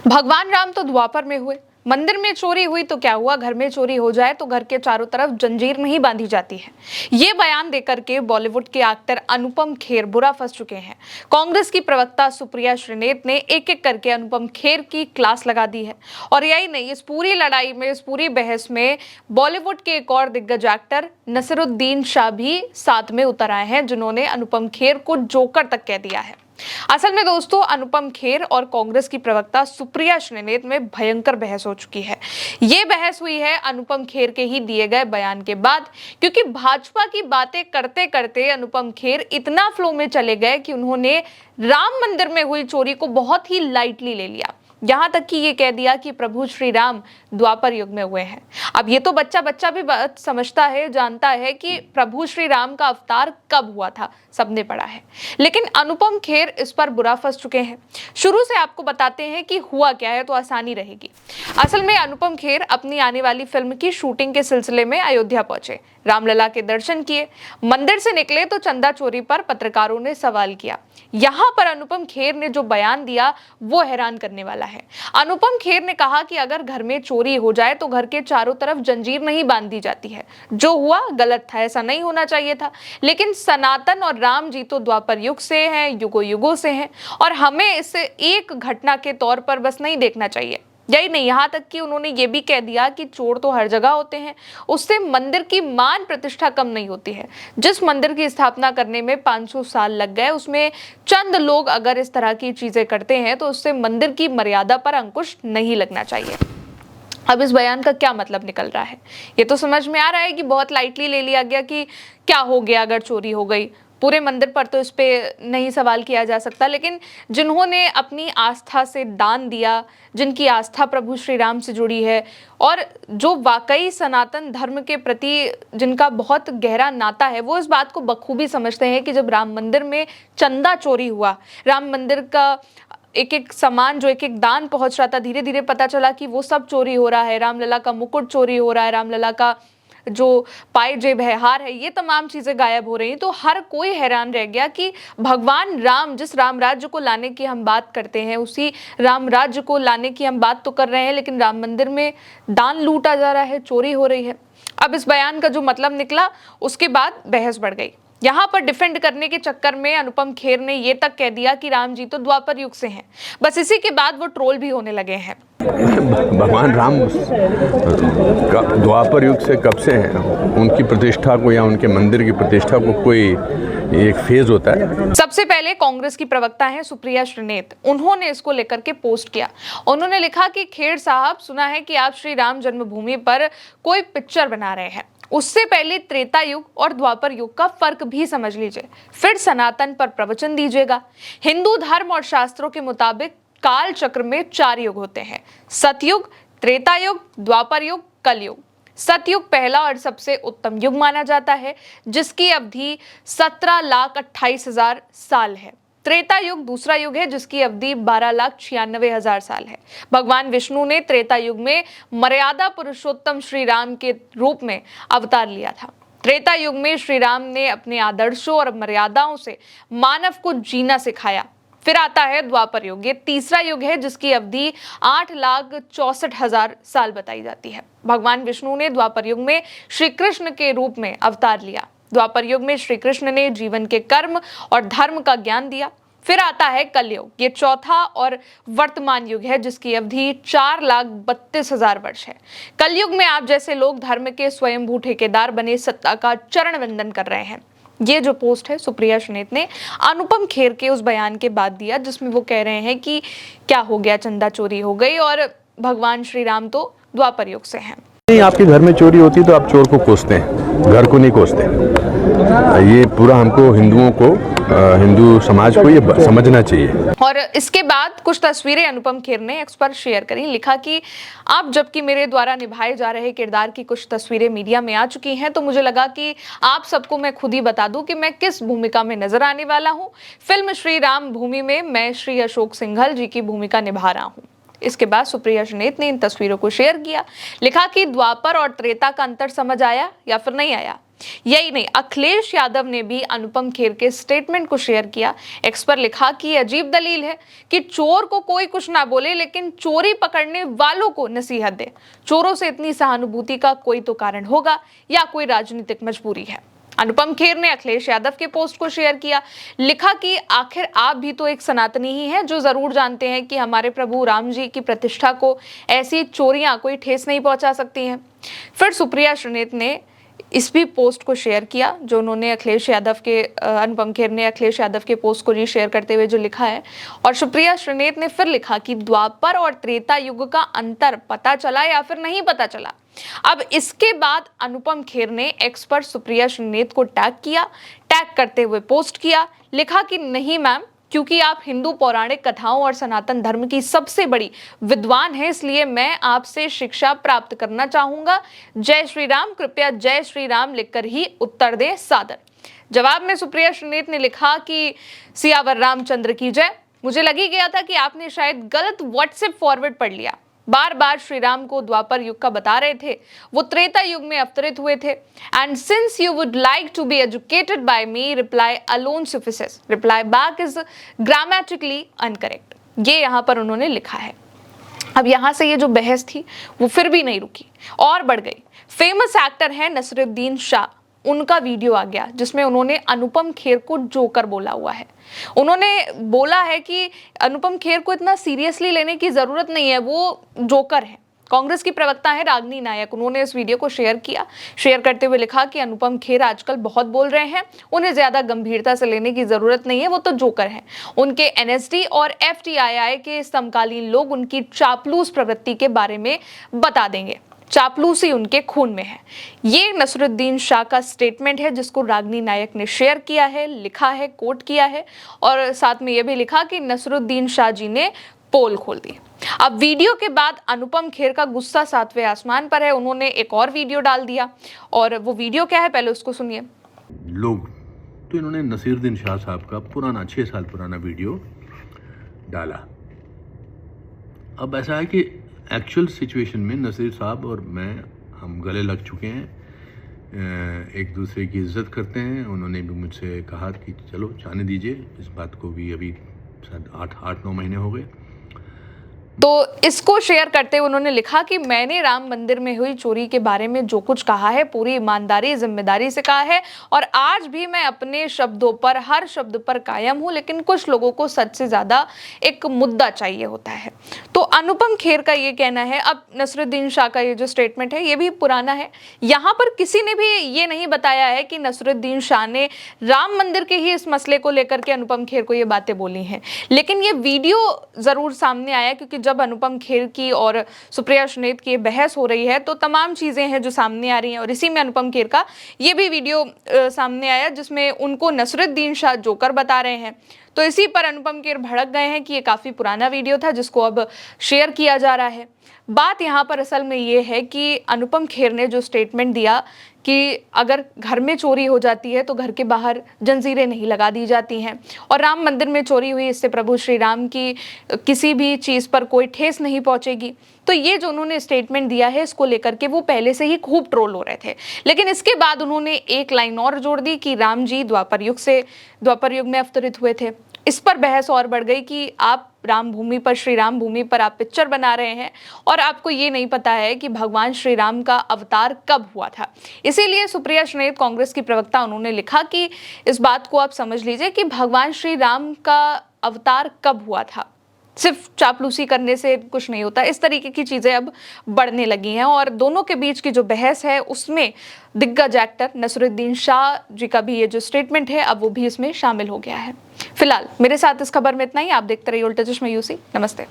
भगवान राम तो द्वापर में हुए, मंदिर में चोरी हुई तो क्या हुआ, घर में चोरी हो जाए तो घर के चारों तरफ जंजीर नहीं बांधी जाती है। ये बयान देकर के बॉलीवुड के एक्टर अनुपम खेर बुरा फंस चुके हैं। कांग्रेस की प्रवक्ता सुप्रिया श्रीनेत ने एक एक करके अनुपम खेर की क्लास लगा दी है। और यही नहीं, इस पूरी लड़ाई में, इस पूरी बहस में बॉलीवुड के एक और दिग्गज एक्टर नसीरुद्दीन शाह भी साथ में उतर आए हैं, जिन्होंने अनुपम खेर को जोकर तक कह दिया है। असल में दोस्तों, अनुपम खेर और कांग्रेस की प्रवक्ता सुप्रिया श्रीनेत में भयंकर बहस हो चुकी है। ये बहस हुई है अनुपम खेर के ही दिए गए बयान के बाद, क्योंकि भाजपा की बातें करते करते अनुपम खेर इतना फ्लो में चले गए कि उन्होंने राम मंदिर में हुई चोरी को बहुत ही लाइटली ले लिया। यहां तक कि ये कह दिया कि प्रभु श्री राम द्वापर युग में हुए हैं। अब ये तो बच्चा बच्चा भी बात समझता है, जानता है कि प्रभु श्री राम का अवतार कब हुआ था, सबने पढ़ा है। लेकिन अनुपम खेर इस पर बुरा फंस चुके हैं। शुरू से आपको बताते हैं कि हुआ क्या है तो आसानी रहेगी। असल में अनुपम खेर अपनी आने वाली फिल्म की शूटिंग के सिलसिले में अयोध्या पहुंचे, रामलला के दर्शन किए, मंदिर से निकले तो चंदा चोरी पर पत्रकारों ने सवाल किया। यहां पर अनुपम खेर ने जो बयान दिया वो हैरान करने वाला है। अनुपम खेर ने कहा कि अगर घर में चोरी हो जाए तो घर के चारों तरफ जंजीर नहीं बांध दी जाती है। जो हुआ गलत था, ऐसा नहीं होना चाहिए था। लेकिन सनातन और राम जी तो द्वापर युग से हैं, युगों युगों से हैं, और हमें इसे एक घटना के तौर पर बस नहीं देखना चाहिए। यही नहीं, यहाँ तक कि उन्होंने ये भी कह दिया कि चोर तो हर जगह होते हैं, उससे मंदिर की मान प्रतिष्ठा कम नहीं होती है। जिस मंदिर की स्थापना करने में 500 साल लग गए, उसमें चंद लोग अगर इस तरह की चीजें करते हैं तो उससे मंदिर की मर्यादा पर अंकुश नहीं लगना चाहिए। अब इस बयान का क्या मतलब निकल रहा है, ये तो समझ में आ रहा है कि बहुत लाइटली ले लिया गया कि क्या हो गया अगर चोरी हो गई। पूरे मंदिर पर तो इस पे नहीं सवाल किया जा सकता, लेकिन जिन्होंने अपनी आस्था से दान दिया, जिनकी आस्था प्रभु श्री राम से जुड़ी है और जो वाकई सनातन धर्म के प्रति जिनका बहुत गहरा नाता है, वो इस बात को बखूबी समझते हैं कि जब राम मंदिर में चंदा चोरी हुआ, राम मंदिर का एक एक सामान जो एक एक दान पहुंच रहा था, धीरे धीरे पता चला कि वो सब चोरी हो रहा है। रामलला का मुकुट चोरी हो रहा है, रामलला का जो पाए जेब है, हार है, ये तमाम चीजें गायब हो रही हैं। तो हर कोई हैरान रह गया कि भगवान राम, जिस राम राज्य को लाने की हम बात करते हैं, उसी राम राज्य को लाने की हम बात तो कर रहे हैं, लेकिन राम मंदिर में दान लूटा जा रहा है, चोरी हो रही है। अब इस बयान का जो मतलब निकला, उसके बाद बहस बढ़ गई। यहाँ पर डिफेंड करने के चक्कर में अनुपम खेर ने ये तक कह दिया कि राम जी तो द्वापर युग से हैं। बस इसी के बाद वो ट्रोल भी होने लगे हैं। भगवान राम द्वापर युग से कब से हैं? उनकी प्रतिष्ठा को या उनके मंदिर की प्रतिष्ठा को कोई एक फेज होता है? सबसे पहले कांग्रेस की प्रवक्ता हैं सुप्रिया श्रीनेत, उन्होंने इसको लेकर के पोस्ट किया। उन्होंने लिखा कि खेर साहब, सुना है कि आप श्री राम जन्मभूमि पर कोई पिक्चर बना रहे हैं। उससे पहले त्रेता युग और द्वापर युग का फर्क भी समझ लीजिए, फिर सनातन पर प्रवचन दीजिएगा। हिंदू धर्म और शास्त्रों के मुताबिक काल चक्र में 4 युग होते हैं: सतयुग, त्रेता युग, द्वापर युग, कलयुग। सतयुग पहला और सबसे उत्तम युग माना जाता है, जिसकी अवधि 17,28,000 साल है। त्रेता युग दूसरा युग है, जिसकी अवधि 12,96,000 साल है। भगवान विष्णु ने त्रेता युग में मर्यादा पुरुषोत्तम श्री राम के रूप में अवतार लिया था। त्रेता युग में श्री राम ने अपने आदर्शों और मर्यादाओं से मानव को जीना सिखाया। फिर आता है द्वापर युग, ये तीसरा युग है, जिसकी अवधि 8,64,000 साल बताई जाती है। भगवान विष्णु ने द्वापर युग में श्री कृष्ण के रूप में अवतार लिया। द्वापर युग में श्री कृष्ण ने जीवन के कर्म और धर्म का ज्ञान दिया। फिर आता है कलयुग, ये चौथा और वर्तमान युग है, जिसकी अवधि 4,32,000 वर्ष है। कलयुग में आप जैसे लोग धर्म के स्वयंभू ठेकेदार बने सत्ता का चरण वंदन कर रहे हैं। ये जो पोस्ट है सुप्रिया श्रीनेत ने अनुपम खेर के उस बयान के बाद दिया, जिसमें वो कह रहे हैं कि क्या हो गया, चंदा चोरी हो गई और भगवान श्री राम तो द्वापर युग से हैं। नहीं, आपके घर में चोरी होती तो आप चोर को कोसते हैं, घर को नहीं कोसते। ये पूरा हमको हिंदुओं को, हिंदू समाज को ये समझना चाहिए। और इसके बाद कुछ तस्वीरें अनुपम खेर ने एक्स पर शेयर करी। लिखा कि आप जबकि मेरे द्वारा निभाए जा रहे किरदार की कुछ तस्वीरें मीडिया में आ चुकी हैं, तो मुझे लगा कि आप सबको मैं खुद ही बता दूं कि मैं किस भूमिका में नजर आने वाला हूं। फिल्म श्री राम भूमि में मैं श्री अशोक सिंघल जी की भूमिका निभा रहा हूं। इसके बाद सुप्रिया श्रीनेत ने इन तस्वीरों को शेयर किया। लिखा कि द्वापर और त्रेता का अंतर समझ आया या फिर नहीं आया, यही नहीं, अखिलेश यादव ने भी अनुपम खेर के स्टेटमेंट को शेयर किया। एक्स पर लिखा कि अजीब दलील है कि चोर को कोई कुछ ना बोले लेकिन चोरी पकड़ने वालों को नसीहत दे। चोरों से इतनी सहानुभूति का कोई तो कारण होगा या कोई राजनीतिक मजबूरी है। अनुपम खेर ने अखिलेश यादव के पोस्ट को शेयर किया, लिखा कि आखिर आप भी तो एक सनातनी ही हैं जो जरूर जानते हैं कि हमारे प्रभु राम जी की प्रतिष्ठा को ऐसी चोरियां कोई ठेस नहीं पहुंचा सकती हैं। फिर सुप्रिया श्रीनेत ने इस भी पोस्ट को शेयर किया जो उन्होंने अखिलेश यादव के अनुपम खेर ने अखिलेश यादव के पोस्ट को रीशेयर करते हुए जो लिखा है। और सुप्रिया श्रीनेत ने फिर लिखा कि द्वापर और त्रेता युग का अंतर पता चला या फिर नहीं पता चला। अब इसके बाद अनुपम खेर ने एक्स पर सुप्रिया श्रीनेत को टैग करते हुए पोस्ट किया, लिखा कि नहीं मैम, क्योंकि आप हिंदू पौराणिक कथाओं और सनातन धर्म की सबसे बड़ी विद्वान हैं, इसलिए मैं आपसे शिक्षा प्राप्त करना चाहूंगा। जय श्री राम, कृपया जय श्री राम लिखकर ही उत्तर दें सादर। जवाब में सुप्रिया श्रीनेत ने लिखा कि सियावर रामचंद्र की जय। मुझे लग ही गया था कि आपने शायद गलत व्हाट्सएप फॉरवर्ड पढ़ लिया। बार बार श्री राम को द्वापर युग का बता रहे थे, वो त्रेता युग में अवतरित हुए थे। And since you would like to be educated by me, reply alone suffices, reply back is grammatically incorrect. ये यहाँ पर उन्होंने लिखा है। अब यहाँ से ये जो बहस थी वो फिर भी नहीं रुकी और बढ़ गई। फेमस एक्टर है नसरुद्दीन शाह, उनका वीडियो आ गया जिसमें उन्होंने अनुपम खेर को जोकर बोला हुआ है। उन्होंने बोला है कि अनुपम खेर को इतना सीरियसली लेने की जरूरत नहीं है, वो जोकर है। कांग्रेस की प्रवक्ता है रागिनी नायक, उन्होंने इस वीडियो को शेयर किया। शेयर करते हुए लिखा कि अनुपम खेर आजकल बहुत बोल रहे हैं, उन्हें ज्यादा गंभीरता से लेने की जरूरत नहीं है, वो तो जोकर हैं। उनके एनएसडी और एफटीआईआई के समकालीन लोग उनकी चापलूस प्रवृत्ति के बारे में बता देंगे। चापलूसी उनके खून में है। ये नसरुद्दीन शाह का स्टेटमेंट है जिसको रागिनी नायक ने शेयर किया है, लिखा है, कोट किया है और साथ में यह भी लिखा कि नसरुद्दीन शाह जी ने पोल खोल दी। अब वीडियो के बाद अनुपम खेर का गुस्सा सातवें आसमान पर है। उन्होंने एक और वीडियो डाल दिया और वो वीडियो क्या है पहले उसको सुनिए। लोग तो इन्होंने नसीरुद्दीन शाह साहब का पुराना 6 साल पुराना वीडियो डाला। अब ऐसा है कि एक्चुअल सिचुएशन में नसीर साहब और मैं हम गले लग चुके हैं, एक दूसरे की इज्जत करते हैं। उन्होंने भी मुझसे कहा कि चलो जाने दीजिए, इस बात को भी अभी शायद 8-9 महीने हो गए। तो इसको शेयर करते हुए उन्होंने लिखा कि मैंने राम मंदिर में हुई चोरी के बारे में जो कुछ कहा है पूरी ईमानदारी जिम्मेदारी से कहा है और आज भी मैं अपने शब्दों पर, हर शब्द पर कायम हूं, लेकिन कुछ लोगों को सच से ज्यादा एक मुद्दा चाहिए होता है। तो अनुपम खेर का ये कहना है। अब नसरुद्दीन शाह का ये जो स्टेटमेंट है ये भी पुराना है। यहाँ पर किसी ने भी ये नहीं बताया है कि नसरुद्दीन शाह ने राम मंदिर के ही इस मसले को लेकर के अनुपम खेर को ये बातें बोली हैं, लेकिन ये वीडियो जरूर सामने आया क्योंकि जब अनुपम खेर की और सुप्रिया श्रीनेत की बहस हो रही है तो तमाम चीजें हैं जो सामने आ रही हैं और इसी में अनुपम खेर का ये भी वीडियो सामने आया जिसमें उनको नसरुद्दीन शाह जोकर बता रहे हैं। तो इसी पर अनुपम खेर भड़क गए हैं कि ये काफी पुराना वीडियो था जिसको अब शेयर किया जा रहा है। बात यहाँ पर असल में ये है कि अनुपम खेर ने जो स्टेटमेंट दिया कि अगर घर में चोरी हो जाती है तो घर के बाहर जंजीरें नहीं लगा दी जाती हैं और राम मंदिर में चोरी हुई इससे प्रभु श्री राम की किसी भी चीज़ पर कोई ठेस नहीं पहुंचेगी। तो ये जो उन्होंने स्टेटमेंट दिया है इसको लेकर के वो पहले से ही खूब ट्रोल हो रहे थे, लेकिन इसके बाद उन्होंने एक लाइन और जोड़ दी कि राम जी द्वापर युग में अवतरित हुए थे। इस पर बहस और बढ़ गई कि आप राम भूमि पर, श्री राम भूमि पर आप पिक्चर बना रहे हैं और आपको ये नहीं पता है कि भगवान श्री राम का अवतार कब हुआ था। इसीलिए सुप्रिया श्रीनेत कांग्रेस की प्रवक्ता उन्होंने लिखा कि इस बात को आप समझ लीजिए कि भगवान श्री राम का अवतार कब हुआ था, सिर्फ चापलूसी करने से कुछ नहीं होता। इस तरीके की चीजें अब बढ़ने लगी हैं और दोनों के बीच की जो बहस है उसमें दिग्गज एक्टर नसरुद्दीन शाह जी का भी ये जो स्टेटमेंट है अब वो भी इसमें शामिल हो गया है। फिलहाल मेरे साथ इस खबर में इतना ही। आप देखते रहिए उल्टा चश्मा यूसी। नमस्ते।